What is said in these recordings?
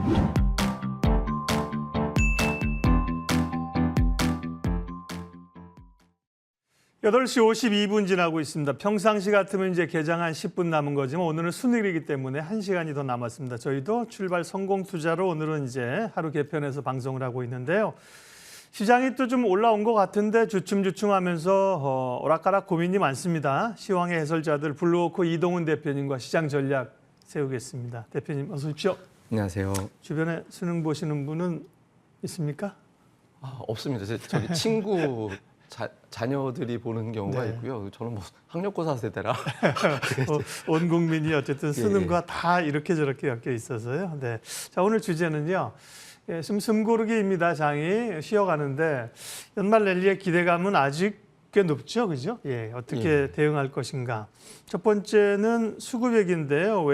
(8시 52분) 지나고 있습니다. 평상시 같으면 이제 개장 한 10분 남은 거지만 오늘은 수능일이기 때문에 1시간이 더 남았습니다. 저희도 출발 성공 투자로 오늘은 이제 하루 개편해서 방송을 하고 있는데요. 시장이 또 좀 올라온 것 같은데 주춤주춤하면서 오락가락 고민이 많습니다. 시황의 해설자들 불러놓고 이동훈 대표님과 시장 전략 세우겠습니다. 대표님 어서 오십시오. 안녕하세요. 주변에 수능 보시는 분은 있습니까? 없습니다. 저기 친구 자녀들이 보는 경우가 네. 있고요. 저는 뭐 학력고사 세대라. 온 국민이 어쨌든 수능과 다 이렇게 저렇게 엮여 있어서요. 네. 자, 오늘 주제는요. 좀 숨고르기입니다. 장이 쉬어가는데 연말 랠리의 기대감은 아직 꽤 높죠, 그죠? 예, 어떻게 대응할 것인가. 첫 번째는 수급액인데요.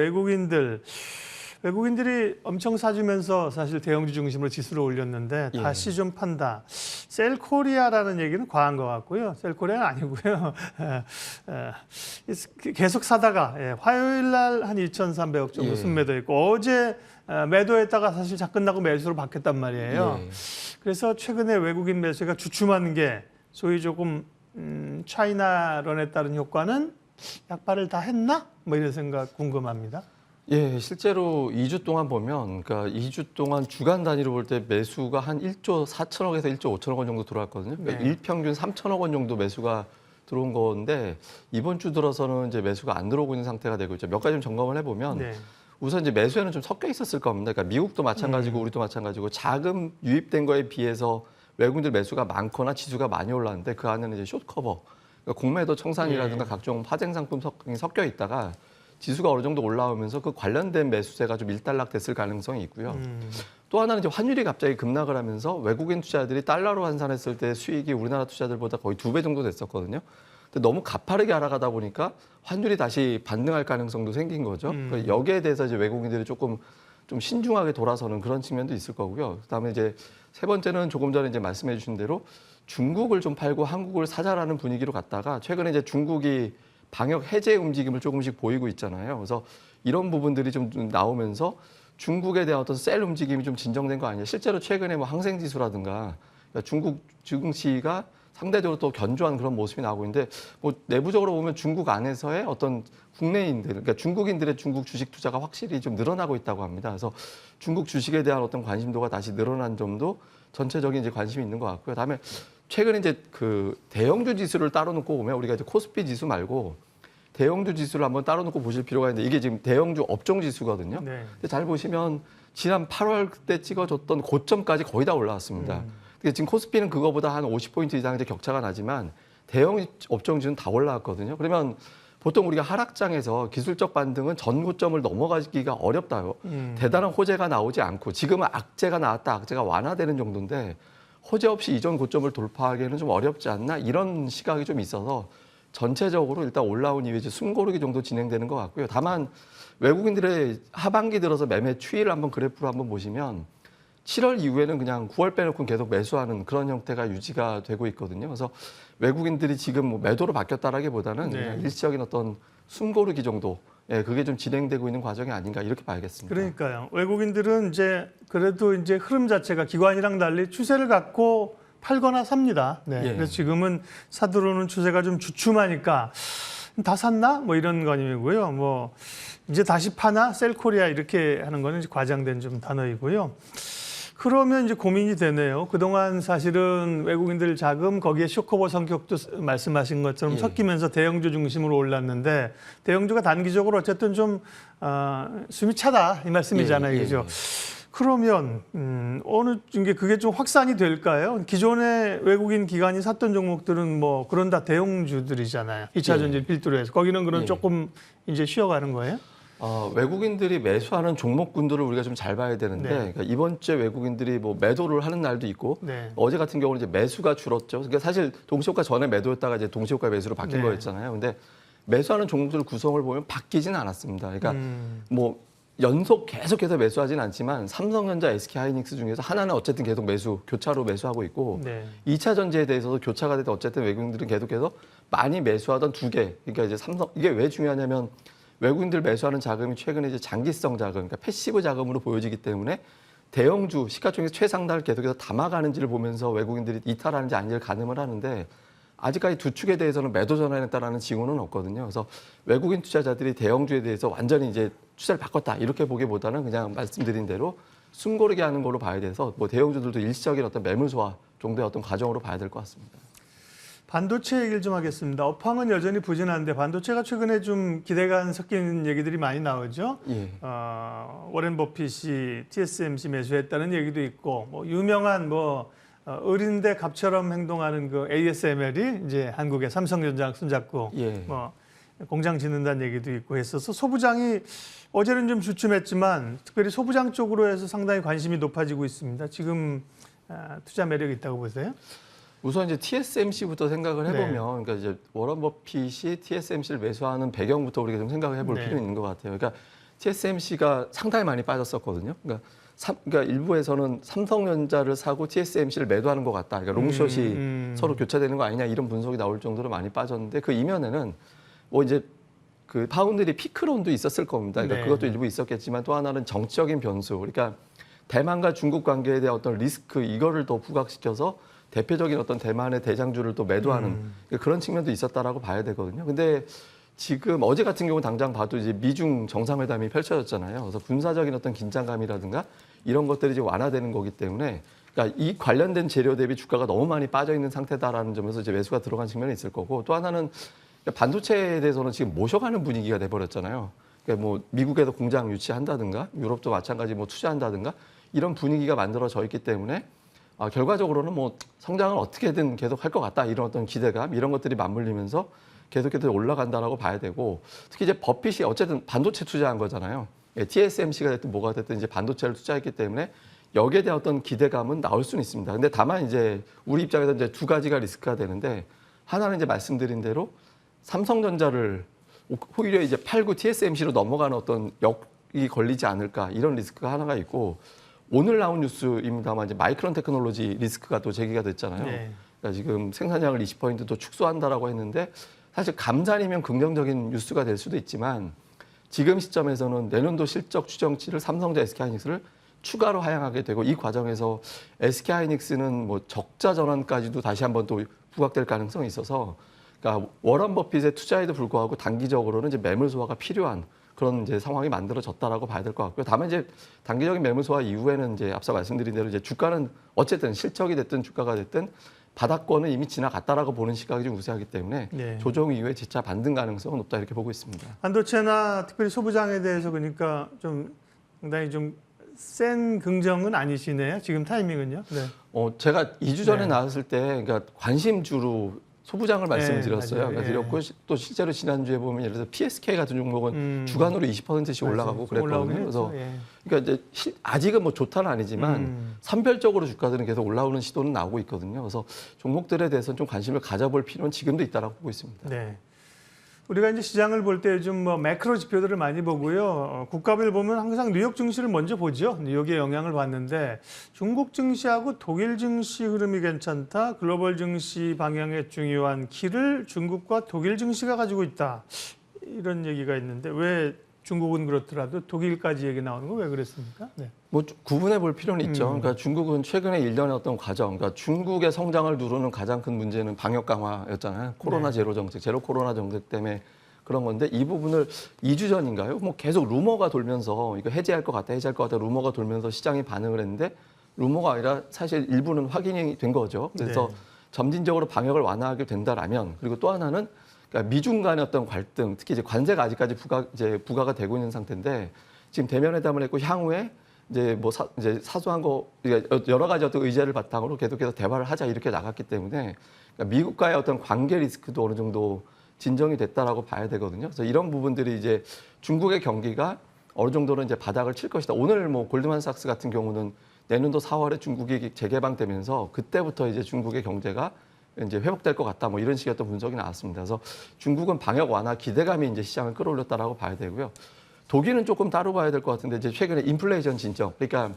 외국인들이 엄청 사주면서 사실 대형주 중심으로 지수를 올렸는데 다시 좀 판다. 셀코리아라는 얘기는 과한 것 같고요. 셀코리아는 아니고요. 계속 사다가 화요일 날 한 2,300억 정도 순매도했고 어제 매도했다가 사실 끝나고 매수로 바뀌었단 말이에요. 그래서 최근에 외국인 매수가 주춤하는 게 소위 조금 차이나런에 따른 효과는 약발을 다 했나? 뭐 이런 생각 궁금합니다. 예, 실제로 2주 동안 보면, 그러니까 2주 동안 주간 단위로 볼 때 매수가 한 1조 4천억에서 1조 5천억 원 정도 들어왔거든요. 그러니까 일평균 3천억 원 정도 매수가 들어온 건데 이번 주 들어서는 이제 매수가 안 들어오고 있는 상태가 되고 있죠. 몇 가지 좀 점검을 해보면 우선 이제 매수에는 좀 섞여 있었을 겁니다. 그러니까 미국도 마찬가지고 우리도 마찬가지고 자금 유입된 거에 비해서 외국인들 매수가 많거나 지수가 많이 올랐는데 그 안에는 이제 숏 커버, 그러니까 공매도 청산이라든가 각종 파생 상품 섞여 있다가 지수가 어느 정도 올라오면서 그 관련된 매수세가 좀 일단락됐을 가능성이 있고요. 또 하나는 이제 환율이 갑자기 급락을 하면서 외국인 투자들이 달러로 환산했을 때 수익이 우리나라 투자들보다 거의 2배 정도 됐었거든요. 근데 너무 가파르게 알아가다 보니까 환율이 다시 반등할 가능성도 생긴 거죠. 그러니까 여기에 대해서 이제 외국인들이 조금 좀 신중하게 돌아서는 그런 측면도 있을 거고요. 그다음에 이제 세 번째는 조금 전에 이제 말씀해 주신 대로 중국을 좀 팔고 한국을 사자라는 분위기로 갔다가 최근에 이제 중국이 방역 해제 움직임을 조금씩 보이고 있잖아요. 그래서 이런 부분들이 좀 나오면서 중국에 대한 어떤 셀 움직임이 좀 진정된 거 아니에요. 실제로 최근에 뭐 항생지수라든가 중국 증시가 상대적으로 또 견조한 그런 모습이 나오고 있는데 뭐 내부적으로 보면 중국 안에서의 어떤 국내인들, 그러니까 중국인들의 중국 주식 투자가 확실히 좀 늘어나고 있다고 합니다. 그래서 중국 주식에 대한 어떤 관심도가 다시 늘어난 점도 전체적인 이제 관심이 있는 것 같고요. 다음에 최근에 이제 그 대형주 지수를 따로 놓고 보면 우리가 이제 코스피 지수 말고 대형주 지수를 한번 따로 놓고 보실 필요가 있는데 이게 지금 대형주 업종 지수거든요. 근데 잘 보시면 지난 8월 때 찍어줬던 고점까지 거의 다 올라왔습니다. 근데 지금 코스피는 그거보다 한 50포인트 이상 이제 격차가 나지만 대형 업종 지수는 다 올라왔거든요. 그러면 보통 우리가 하락장에서 기술적 반등은 전 고점을 넘어가기가 어렵다요. 대단한 호재가 나오지 않고 지금은 악재가 나왔다, 악재가 완화되는 정도인데 호재 없이 이전 고점을 돌파하기에는 좀 어렵지 않나 이런 시각이 좀 있어서 전체적으로 일단 올라온 이후에 이제 숨고르기 정도 진행되는 것 같고요. 다만 외국인들의 하반기 들어서 매매 추이를 한번 그래프로 한번 보시면 7월 이후에는 그냥 9월 빼놓고 계속 매수하는 그런 형태가 유지가 되고 있거든요. 그래서 외국인들이 지금 뭐 매도로 바뀌었다라기보다는 그냥 일시적인 어떤 숨고르기 정도, 그게 좀 진행되고 있는 과정이 아닌가 이렇게 봐야겠습니다. 그러니까요. 외국인들은 이제 그래도 이제 흐름 자체가 기관이랑 달리 추세를 갖고 팔거나 삽니다. 그래서 지금은 사들어오는 추세가 좀 주춤하니까 다 샀나? 뭐 이런 거이고요. 뭐 이제 다시 파나? 셀코리아 이렇게 하는 거는 이제 과장된 좀 단어이고요. 그러면 이제 고민이 되네요. 그동안 사실은 외국인들 자금 거기에 쇼커버 성격도 말씀하신 것처럼 섞이면서 대형주 중심으로 올랐는데 대형주가 단기적으로 어쨌든 좀 숨이 차다 이 말씀이잖아요. 그죠? 그러면 어느 게 그게 좀 확산이 될까요? 기존의 외국인 기관이 샀던 종목들은 뭐 그런 다 대형주들이잖아요. 2차 전지를 필두로 해서 거기는 그럼 조금 이제 쉬어가는 거예요? 외국인들이 매수하는 종목군들을 우리가 좀 잘 봐야 되는데 그러니까 이번 주에 외국인들이 뭐 매도를 하는 날도 있고 어제 같은 경우는 이제 매수가 줄었죠. 그러니까 사실 동시효과 전에 매도했다가 이제 동시효과 매수로 바뀐 거였잖아요. 근데 매수하는 종목들 구성을 보면 바뀌지는 않았습니다. 그러니까 뭐 연속 계속해서 매수하진 않지만 삼성전자, SK하이닉스 중에서 하나는 어쨌든 계속 교차로 매수하고 있고 2차 전지에 대해서도 교차가 돼도 어쨌든 외국인들은 계속해서 많이 매수하던 두 개. 그러니까 이제 삼성 이게 왜 중요하냐면 외국인들 매수하는 자금이 최근에 이제 장기성 자금, 그러니까 패시브 자금으로 보여지기 때문에 대형주 시가총액 최상단을 계속해서 담아가는지를 보면서 외국인들이 이탈하는지 아닌지를 가늠을 하는데 아직까지 두 축에 대해서는 매도 전환했다라는 징후는 없거든요. 그래서 외국인 투자자들이 대형주에 대해서 완전히 이제 추세를 바꿨다 이렇게 보기보다는 그냥 말씀드린 대로 숨고르게 하는 걸로 봐야 돼서 뭐 대형주들도 일시적인 어떤 매물 소화 정도의 어떤 과정으로 봐야 될 것 같습니다. 반도체 얘기를 좀 하겠습니다. 업황은 여전히 부진한데 반도체가 최근에 좀 기대감 섞인 얘기들이 많이 나오죠. 예. 워렌 버핏이 TSMC 매수했다는 얘기도 있고, 뭐 유명한 뭐 어린데 갑처럼 행동하는 그 ASML이 이제 한국의 삼성전자 손잡고 예. 뭐 공장 짓는다는 얘기도 있고 했어서 소부장이 어제는 좀 주춤했지만 특별히 소부장 쪽으로 해서 상당히 관심이 높아지고 있습니다. 지금 투자 매력이 있다고 보세요? 우선 이제 TSMC부터 생각을 해보면, 네. 그러니까 이제 워런 버핏이 TSMC를 매수하는 배경부터 우리가 좀 생각을 해볼 네. 필요는 있는 것 같아요. 그러니까 TSMC가 상당히 많이 빠졌었거든요. 그러니까 일부에서는 삼성전자를 사고 TSMC를 매도하는 것 같다. 그러니까 롱숏이 서로 교차되는 거 아니냐 이런 분석이 나올 정도로 많이 빠졌는데 그 이면에는 뭐 이제 그 파운드리 피크론도 있었을 겁니다. 그러니까 네. 그것도 일부 있었겠지만 또 하나는 정치적인 변수. 그러니까 대만과 중국 관계에 대한 어떤 리스크 이거를 더 부각시켜서 대표적인 어떤 대만의 대장주를 또 매도하는 그런 측면도 있었다라고 봐야 되거든요. 근데 지금 어제 같은 경우 당장 봐도 이제 미중 정상회담이 펼쳐졌잖아요. 그래서 군사적인 어떤 긴장감이라든가 이런 것들이 이제 완화되는 거기 때문에 그러니까 이 관련된 재료 대비 주가가 너무 많이 빠져 있는 상태다라는 점에서 이제 매수가 들어간 측면이 있을 거고 또 하나는 반도체에 대해서는 지금 모셔가는 분위기가 돼버렸잖아요. 그러니까 뭐 미국에서 공장 유치한다든가 유럽도 마찬가지 뭐 투자한다든가 이런 분위기가 만들어져 있기 때문에 결과적으로는 뭐 성장을 어떻게든 계속 할 것 같다 이런 어떤 기대감 이런 것들이 맞물리면서 계속해서 올라간다라고 봐야 되고 특히 이제 버핏이 어쨌든 반도체 투자한 거잖아요. TSMC가 됐든 뭐가 됐든 이제 반도체를 투자했기 때문에 여기에 대한 어떤 기대감은 나올 수는 있습니다. 근데 다만 이제 우리 입장에서 이제 두 가지가 리스크가 되는데 하나는 이제 말씀드린 대로 삼성전자를 오히려 이제 팔고 TSMC로 넘어가는 어떤 역이 걸리지 않을까 이런 리스크가 하나가 있고 오늘 나온 뉴스입니다만 이제 마이크론 테크놀로지 리스크가 또 제기가 됐잖아요. 네. 그러니까 지금 생산량을 20% 더 축소한다라고 했는데 사실 감산이면 긍정적인 뉴스가 될 수도 있지만 지금 시점에서는 내년도 실적 추정치를 삼성전자 SK하이닉스를 추가로 하향하게 되고 이 과정에서 SK하이닉스는 뭐 적자 전환까지도 다시 한번 또 부각될 가능성이 있어서 그러니까 워런 버핏의 투자에도 불구하고 단기적으로는 이제 매물 소화가 필요한 그런 이제 상황이 만들어졌다라고 봐야 될 것 같고요. 다만 이제 단기적인 매물 소화 이후에는 이제 앞서 말씀드린 대로 이제 주가는 어쨌든 실적이 됐든 주가가 됐든 바닥권은 이미 지나갔다라고 보는 시각이 좀 우세하기 때문에 네. 조정 이후에 재차 반등 가능성은 높다 이렇게 보고 있습니다. 반도체나 특별히 소부장에 대해서 그러니까 좀 상당히 좀 센 긍정은 아니시네요. 지금 타이밍은요. 네. 제가 2주 전에 네. 나왔을 때 그러니까 관심주로 소부장을 말씀드렸어요. 맞아요. 그러니까 드렸고 또 실제로 지난주에 보면 예를 들어서 PSK 같은 종목은 주간으로 20%씩 올라가고 그랬거든요. 그래서 그러니까 이제 아직은 뭐 좋다는 아니지만 선별적으로 주가들은 계속 올라오는 시도는 나오고 있거든요. 그래서 종목들에 대해서는 좀 관심을 가져볼 필요는 지금도 있다라고 보고 있습니다. 네. 우리가 이제 시장을 볼 때 요즘 뭐 매크로 지표들을 많이 보고요. 국가별 보면 항상 뉴욕 증시를 먼저 보죠. 뉴욕의 영향을 받는데 중국 증시하고 독일 증시 흐름이 괜찮다. 글로벌 증시 방향의 중요한 키를 중국과 독일 증시가 가지고 있다. 이런 얘기가 있는데 왜 중국은 그렇더라도 독일까지 얘기 나오는 건 왜 그랬습니까? 네. 뭐 구분해 볼 필요는 있죠. 그러니까 중국은 최근에 일련의 어떤 과정, 그러니까 중국의 성장을 누르는 가장 큰 문제는 방역 강화였잖아요. 코로나 제로 정책, 제로 코로나 정책 때문에 그런 건데 이 부분을 2주 전인가요? 뭐 계속 루머가 돌면서 이거 해제할 것 같다, 해제할 것 같다 루머가 돌면서 시장이 반응을 했는데 루머가 아니라 사실 일부는 확인이 된 거죠. 그래서 점진적으로 방역을 완화하게 된다라면 그리고 또 하나는 그러니까 미중 간의 어떤 갈등, 특히 이제 관세가 아직까지 부과가 되고 있는 상태인데 지금 대면 회담을 했고 향후에 이제 뭐 이제 사소한 거 여러 가지 어떤 의제를 바탕으로 계속해서 대화를 하자 이렇게 나갔기 때문에 그러니까 미국과의 어떤 관계 리스크도 어느 정도 진정이 됐다라고 봐야 되거든요. 그래서 이런 부분들이 이제 중국의 경기가 어느 정도는 이제 바닥을 칠 것이다. 오늘 뭐 골드만삭스 같은 경우는 내년도 4월에 중국이 재개방되면서 그때부터 이제 중국의 경제가 이제 회복될 것 같다. 뭐 이런 식의 어떤 분석이 나왔습니다. 그래서 중국은 방역 완화 기대감이 이제 시장을 끌어올렸다라고 봐야 되고요. 독일은 조금 따로 봐야 될 것 같은데 이제 최근에 인플레이션 진정, 그러니까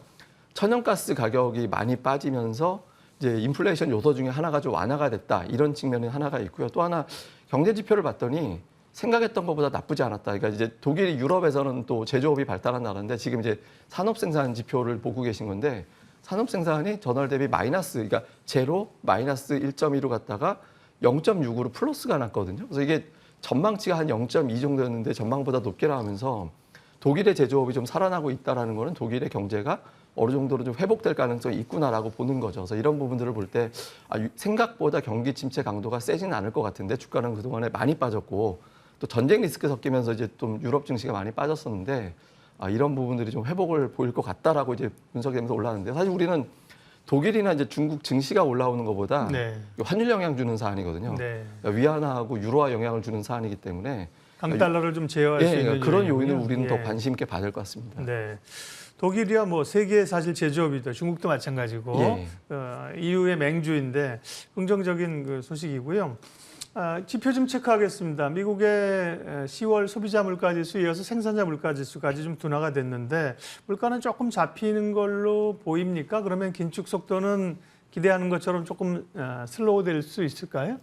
천연가스 가격이 많이 빠지면서 이제 인플레이션 요소 중에 하나가 좀 완화가 됐다 이런 측면이 하나가 있고요. 또 하나 경제 지표를 봤더니 생각했던 것보다 나쁘지 않았다. 그러니까 이제 독일이 유럽에서는 또 제조업이 발달한 나라인데 지금 이제 산업 생산 지표를 보고 계신 건데 산업 생산이 전월 대비 마이너스, 그러니까 제로 마이너스 1.2로 갔다가 0.6으로 플러스가 났거든요. 그래서 이게 전망치가 한 0.2 정도였는데 전망보다 높게 나오면서 독일의 제조업이 좀 살아나고 있다라는 거는 독일의 경제가 어느 정도로 좀 회복될 가능성이 있구나라고 보는 거죠. 그래서 이런 부분들을 볼 때 생각보다 경기 침체 강도가 세지는 않을 것 같은데 주가는 그동안에 많이 빠졌고 또 전쟁 리스크 섞이면서 이제 좀 유럽 증시가 많이 빠졌었는데 이런 부분들이 좀 회복을 보일 것 같다라고 이제 분석되면서 올라왔는데 사실 우리는 독일이나 이제 중국 증시가 올라오는 것보다 네. 환율 영향 주는 사안이거든요. 네. 그러니까 위안화하고 유로화 영향을 주는 사안이기 때문에 강달러를 좀 제어할 수 있는 그런 요인을 요인이군요. 우리는 예. 더 관심 있게 봐야 될 것 같습니다. 네. 독일이야 뭐 세계 사실 제조업이다. 중국도 마찬가지고 예. EU의 맹주인데 긍정적인 그 소식이고요. 지표 좀 체크하겠습니다. 미국의 10월 소비자 물가지수 이어서 생산자 물가지수까지 좀 둔화가 됐는데 물가는 조금 잡히는 걸로 보입니까? 그러면 긴축 속도는 기대하는 것처럼 조금 슬로우 될 수 있을까요?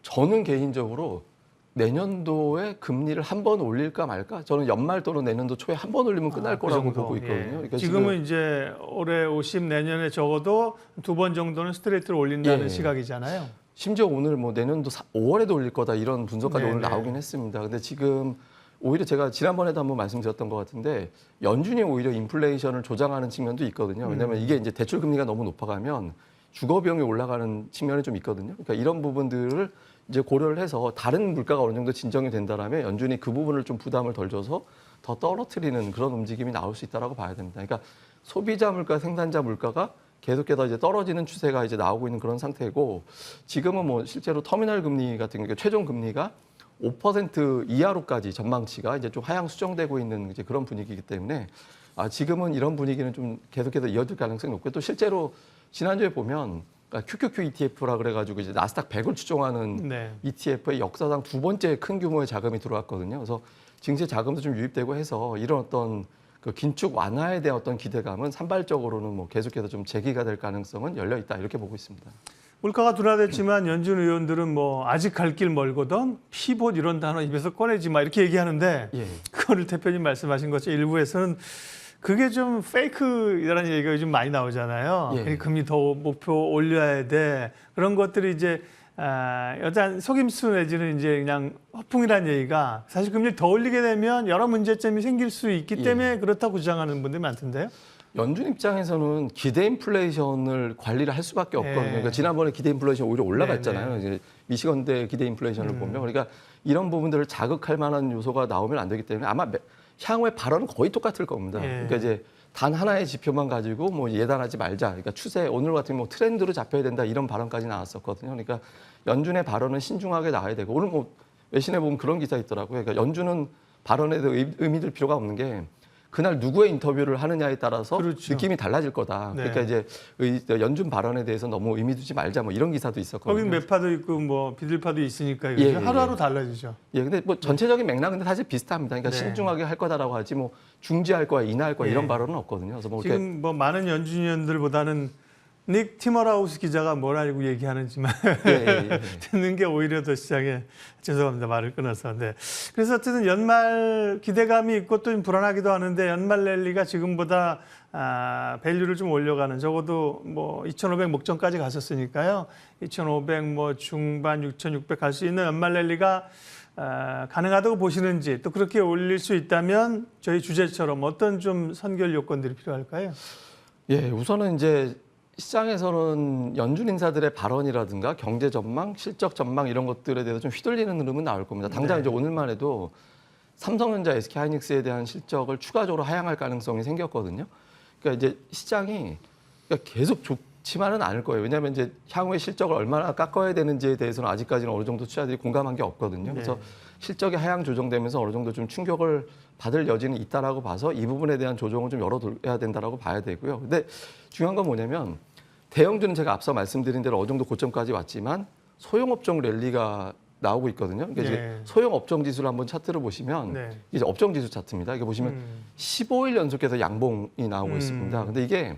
저는 개인적으로 내년도에 금리를 한 번 올릴까 말까? 저는 연말 또는 내년도 초에 한 번 올리면 끝날 그 거라고 정도. 보고 있거든요. 예. 그러니까 지금은 이제 올해 50, 내년에 적어도 2번 정도는 스트레이트로 올린다는 예. 시각이잖아요. 심지어 오늘 뭐 내년도 5월에도 올릴 거다 이런 분석까지 네네. 오늘 나오긴 했습니다. 근데 지금 오히려 제가 지난번에도 한번 말씀드렸던 것 같은데 연준이 오히려 인플레이션을 조장하는 측면도 있거든요. 왜냐하면 이게 이제 대출 금리가 너무 높아가면 주거 비용이 올라가는 측면이 좀 있거든요. 그러니까 이런 부분들을 이제 고려를 해서 다른 물가가 어느 정도 진정이 된다라면 연준이 그 부분을 좀 부담을 덜 줘서 더 떨어뜨리는 그런 움직임이 나올 수 있다라고 봐야 됩니다. 그러니까 소비자 물가, 생산자 물가가 계속해서 이제 떨어지는 추세가 이제 나오고 있는 그런 상태고 지금은 뭐 실제로 터미널 금리 같은 경우 최종 금리가 5% 이하로까지 전망치가 이제 좀 하향 수정되고 있는 이제 그런 분위기이기 때문에 지금은 이런 분위기는 좀 계속해서 이어질 가능성이 높고 또 실제로 지난주에 보면 QQQ ETF라 그래가지고 이제 나스닥 100을 추종하는 네. ETF의 역사상 두 번째 큰 규모의 자금이 들어왔거든요. 그래서 증시 자금도 좀 유입되고 해서 이런 어떤 그 긴축 완화에 대한 어떤 기대감은 산발적으로는 뭐 계속해서 좀 제기가 될 가능성은 열려 있다 이렇게 보고 있습니다. 물가가 둔화됐지만 연준 의원들은 뭐 아직 갈 길 멀거든 피봇 이런 단어 입에서 꺼내지 마 이렇게 얘기하는데 예. 그거를 대표님 말씀하신 것처럼 일부에서는 그게 좀 페이크라는 얘기가 요즘 많이 나오잖아요. 예. 금리 더 목표 올려야 돼. 그런 것들이 이제 여단 속임수 내지는 이제 그냥 허풍이라는 얘기가 사실 금리 더 올리게 되면 여러 문제점이 생길 수 있기 때문에 그렇다고 주장하는 분들이 많던데요. 연준 입장에서는 기대 인플레이션을 관리를 할 수밖에 없거든요. 그러니까 지난번에 기대 인플레이션 오히려 올라갔잖아요. 이제 미시건대 기대 인플레이션을 보면 그러니까 이런 부분들을 자극할 만한 요소가 나오면 안 되기 때문에 아마 향후의 발언은 거의 똑같을 겁니다. 그러니까 이제 단 하나의 지표만 가지고 뭐 예단하지 말자. 그러니까 추세 오늘 같은 뭐 트렌드로 잡혀야 된다 이런 발언까지 나왔었거든요. 그러니까 연준의 발언은 신중하게 나와야 되고 오늘 뭐 외신에 보면 그런 기사 있더라고요. 그러니까 연준은 발언에 의미 들 필요가 없는 게 그날 누구의 인터뷰를 하느냐에 따라서 그렇죠. 느낌이 달라질 거다. 네. 그러니까 이제 연준 발언에 대해서 너무 의미 두지 말자 뭐 이런 기사도 있었거든요. 거긴 매파도 있고 뭐 비둘파도 있으니까 예, 하루하루 달라지죠. 예, 근데 뭐 전체적인 맥락은 사실 비슷합니다. 그러니까 네. 신중하게 할 거다라고 하지 뭐 중지할 거야, 인하할 거야 이런 발언은 없거든요. 그래서 뭐 이렇게 지금 뭐 많은 연준위원들보다는 닉 티머라우스 기자가 뭘 알고 얘기하는지만 듣는 게 오히려 더 시장에 죄송합니다 말을 끊어서 네. 그래서 어쨌든 연말 기대감이 있고 또 좀 불안하기도 하는데 연말 랠리가 지금보다 밸류를 좀 올려가는 적어도 뭐 2,500 목전까지 갔었으니까요 2,500 뭐 중반 6,600 갈 수 있는 연말 랠리가 가능하다고 보시는지 또 그렇게 올릴 수 있다면 저희 주제처럼 어떤 좀 선결 요건들이 필요할까요? 예, 우선은 이제 시장에서는 연준 인사들의 발언이라든가 경제 전망, 실적 전망 이런 것들에 대해서 좀 휘둘리는 흐름은 나올 겁니다. 당장 이제 오늘만 해도 삼성전자, SK하이닉스에 대한 실적을 추가적으로 하향할 가능성이 생겼거든요. 그러니까 이제 시장이 계속 좋지만은 않을 거예요. 왜냐하면 이제 향후에 실적을 얼마나 깎아야 되는지에 대해서는 아직까지는 어느 정도 투자들이 공감한 게 없거든요. 그래서 실적이 하향 조정되면서 어느 정도 좀 충격을 받을 여지는 있다라고 봐서 이 부분에 대한 조정을 좀 열어둬야 된다라고 봐야 되고요. 근데 중요한 건 뭐냐면 대형주는 제가 앞서 말씀드린 대로 어느 정도 고점까지 왔지만 소형업종 랠리가 나오고 있거든요. 그러니까 이제 소형업종 지수를 한번 차트를 보시면 이제 업종 지수 차트입니다. 이게 보시면 15일 연속해서 양봉이 나오고 있습니다. 근데 이게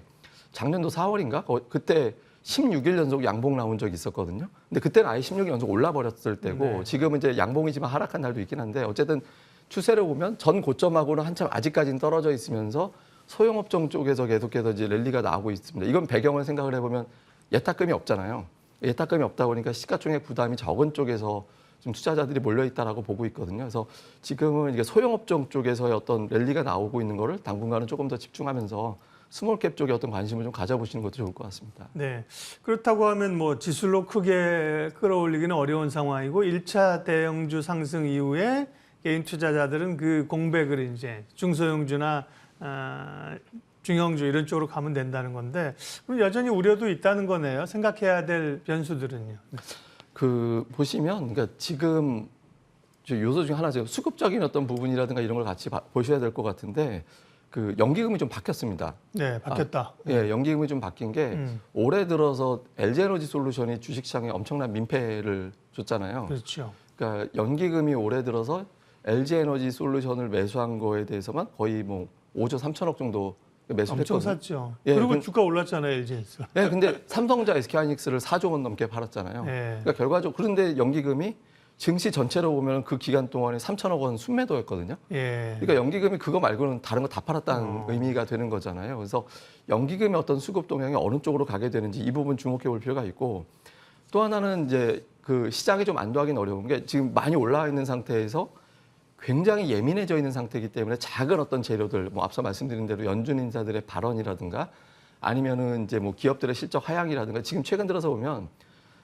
작년도 4월인가? 그때 16일 연속 양봉 나온 적이 있었거든요. 근데 그때는 아예 16일 연속 올라버렸을 때고 네. 지금은 이제 양봉이지만 하락한 날도 있긴 한데 어쨌든 추세를 보면 전 고점하고는 한참 아직까지는 떨어져 있으면서 소형업종 쪽에서 계속해서 이제 랠리가 나오고 있습니다. 이건 배경을 생각을 해보면 예탁금이 없잖아요. 예탁금이 없다 보니까 시가총액 부담이 적은 쪽에서 좀 투자자들이 몰려 있다라고 보고 있거든요. 그래서 지금은 이게 소형업종 쪽에서의 어떤 랠리가 나오고 있는 거를 당분간은 조금 더 집중하면서 스몰캡 쪽에 어떤 관심을 좀 가져보시는 것도 좋을 것 같습니다. 네. 그렇다고 하면 뭐 지수로 크게 끌어올리기는 어려운 상황이고 1차 대형주 상승 이후에 개인 투자자들은 그 공백을 이제 중소형주나 중형주 이런 쪽으로 가면 된다는 건데 그럼 여전히 우려도 있다는 거네요. 생각해야 될 변수들은요. 그 보시면 그러니까 지금 요소 중에 하나죠. 수급적인 어떤 부분이라든가 이런 걸 같이 보셔야 될 것 같은데 그 연기금이 좀 바뀌었습니다. 네, 바뀌었다. 예, 연기금이 좀 바뀐 게 올해 들어서 LG에너지솔루션이 주식시장에 엄청난 민폐를 줬잖아요. 그렇죠. 그러니까 연기금이 올해 들어서 LG에너지솔루션을 매수한 거에 대해서만 거의 뭐 5조 3천억 정도 매수했거든요. 엄청 샀죠. 예, 그리고 주가 올랐잖아요, LG에서. 네, 근데 삼성자 SK하이닉스를 4조 원 넘게 팔았잖아요. 네. 그러니까 결과적으로 그런데 연기금이 증시 전체로 보면 그 기간 동안에 3천억 원 순매도였거든요. 예. 그러니까 연기금이 그거 말고는 다른 거 다 팔았다는 의미가 되는 거잖아요. 그래서 연기금의 어떤 수급 동향이 어느 쪽으로 가게 되는지 이 부분 주목해 볼 필요가 있고 또 하나는 이제 그 시장이 좀 안도하기는 어려운 게 지금 많이 올라와 있는 상태에서 굉장히 예민해져 있는 상태이기 때문에 작은 어떤 재료들, 뭐 앞서 말씀드린 대로 연준 인사들의 발언이라든가 아니면은 이제 뭐 기업들의 실적 하향이라든가 지금 최근 들어서 보면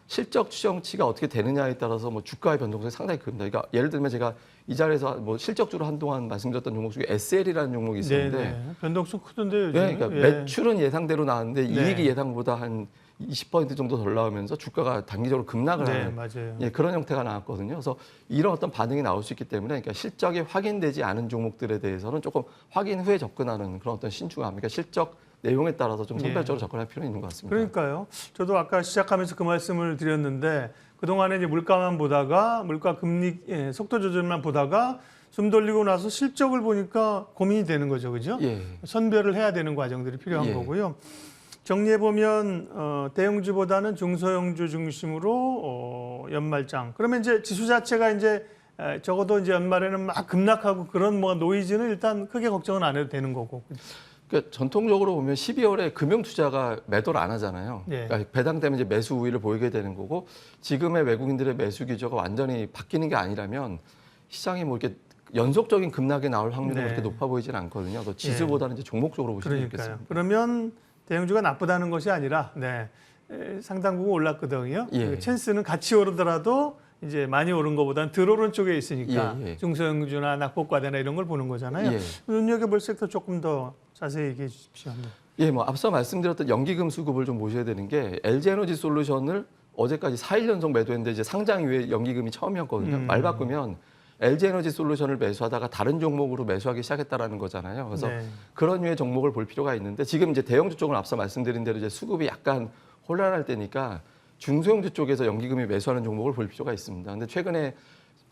실적 추정치가 어떻게 되느냐에 따라서 뭐 주가의 변동성이 상당히 큽니다. 그러니까 예를 들면 제가 이 자리에서 뭐 실적주로 한동안 말씀드렸던 종목 중에 SL이라는 종목이 있었는데 네. 변동성 크던데요, 요즘. 네, 그러니까 매출은 예상대로 나왔는데 네. 이익이 예상보다 한 20% 정도 덜 나오면서 주가가 단기적으로 급락을 네, 하는 맞아요. 예, 그런 형태가 나왔거든요. 그래서 이런 어떤 반응이 나올 수 있기 때문에 그러니까 실적이 확인되지 않은 종목들에 대해서는 조금 확인 후에 접근하는 그런 어떤 신중함, 그러니까 실적 내용에 따라서 좀 선별적으로 접근할 필요는 있는 것 같습니다. 그러니까요. 저도 아까 시작하면서 그 말씀을 드렸는데 그동안에 이제 물가만 보다가 물가 금리 속도 조절만 보다가 숨 돌리고 나서 실적을 보니까 고민이 되는 거죠. 그죠? 예. 선별을 해야 되는 과정들이 필요한 예. 거고요. 정리해 보면 대형주보다는 중소형주 중심으로 연말장. 그러면 이제 지수 자체가 이제 적어도 이제 연말에는 막 급락하고 그런 뭐 노이즈는 일단 크게 걱정은 안 해도 되는 거고. 그러니까 전통적으로 보면 12월에 금융 투자가 매도를 안 하잖아요. 예. 그러니까 배당되면 이제 매수 우위를 보이게 되는 거고 지금의 외국인들의 매수 기조가 완전히 바뀌는 게 아니라면 시장이 뭐 이렇게 연속적인 급락이 나올 확률은 네. 그렇게 높아 보이지는 않거든요. 그래서 지수보다는 이제 종목적으로 보시면 그러니까요. 좋겠습니다. 그러면 대형주가 나쁘다는 것이 아니라 상당 부분 올랐거든요. 예. 그 찬스는 같이 오르더라도 이제 많이 오른 것보다는 덜 오른 쪽에 있으니까 예, 예. 중소형주나 낙폭과대나 이런 걸 보는 거잖아요. 예. 눈여겨볼 섹터 조금 더 자세히 얘기해 주십시오. 예, 뭐 앞서 말씀드렸던 연기금 수급을 좀 보셔야 되는 게 LG에너지솔루션을 어제까지 4일 연속 매도했는데 이제 상장 이후에 연기금이 처음이었거든요. 말 바꾸면 LG에너지솔루션을 매수하다가 다른 종목으로 매수하기 시작했다라는 거잖아요. 그래서 네. 그런 류의 종목을 볼 필요가 있는데 지금 이제 대형주 쪽은 앞서 말씀드린 대로 이제 수급이 약간 혼란할 때니까 중소형주 쪽에서 연기금이 매수하는 종목을 볼 필요가 있습니다. 근데 최근에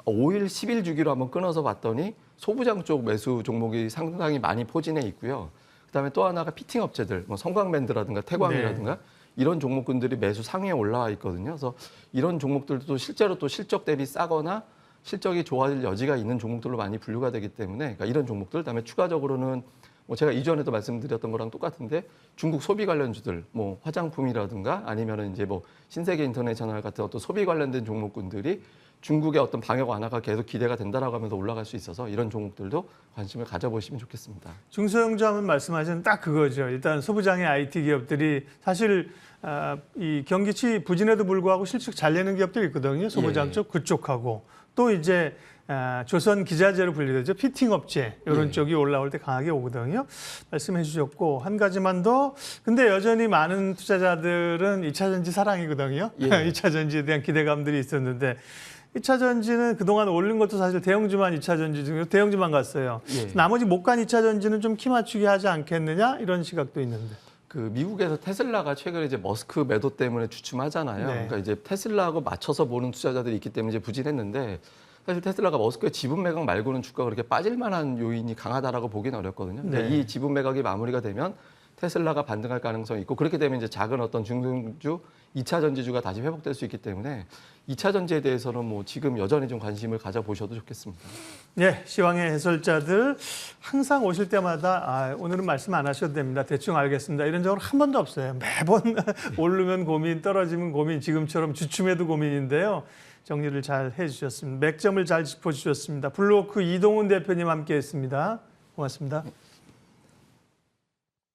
5일, 10일 주기로 한번 끊어서 봤더니 소부장 쪽 매수 종목이 상당히 많이 포진해 있고요. 그다음에 또 하나가 피팅 업체들, 뭐 성광밴드라든가 태광이라든가 이런 종목군들이 매수 상위에 올라와 있거든요. 그래서 이런 종목들도 실제로 또 실적 대비 싸거나 실적이 좋아질 여지가 있는 종목들로 많이 분류가 되기 때문에 그러니까 이런 종목들, 그다음에 추가적으로는 뭐 제가 이전에도 말씀드렸던 거랑 똑같은데 중국 소비 관련주들, 뭐 화장품이라든가 아니면은 이제 뭐 신세계 인터내셔널 같은 어떤 소비 관련된 종목군들이 중국의 어떤 방역 완화가 계속 기대가 된다라고 하면서 올라갈 수 있어서 이런 종목들도 관심을 가져보시면 좋겠습니다. 중소형주 하면 말씀하시는 딱 그거죠. 일단 소부장의 IT 기업들이 사실 이 경기치 부진에도 불구하고 실적 잘 내는 기업들이 있거든요. 소부장 예. 쪽 그쪽하고 또 이제 조선 기자재로 분리되죠. 피팅 업체 이런 예. 쪽이 올라올 때 강하게 오거든요. 말씀해 주셨고 한 가지만 더. 근데 여전히 많은 투자자들은 2차 전지 사랑이거든요. 예. 2차 전지에 대한 기대감들이 있었는데 2차 전지는 그동안 올린 것도 사실 대형주만 2차 전지 중에 대형주만 갔어요. 예. 나머지 못 간 2차 전지는 좀 키 맞추기 하지 않겠느냐 이런 시각도 있는데. 그 미국에서 테슬라가 최근에 이제 머스크 매도 때문에 주춤하잖아요. 네. 그러니까 이제 테슬라하고 맞춰서 보는 투자자들이 있기 때문에 이제 부진했는데 사실 테슬라가 머스크의 지분 매각 말고는 주가가 그렇게 빠질 만한 요인이 강하다라고 보기는 어렵거든요. 근데 네. 이 지분 매각이 마무리가 되면 테슬라가 반등할 가능성이 있고 그렇게 되면 이제 작은 어떤 중소주 2차 전지주가 다시 회복될 수 있기 때문에 2차 전지에 대해서는 뭐 지금 여전히 좀 관심을 가져보셔도 좋겠습니다. 예, 시황의 해설자들 항상 오실 때마다 오늘은 말씀 안 하셔도 됩니다. 대충 알겠습니다. 이런 적은 한 번도 없어요. 매번 오르면 고민, 떨어지면 고민, 지금처럼 주춤해도 고민인데요. 정리를 잘 해주셨습니다. 맥점을 잘 짚어주셨습니다. 블루워크 이동훈 대표님 함께했습니다. 고맙습니다.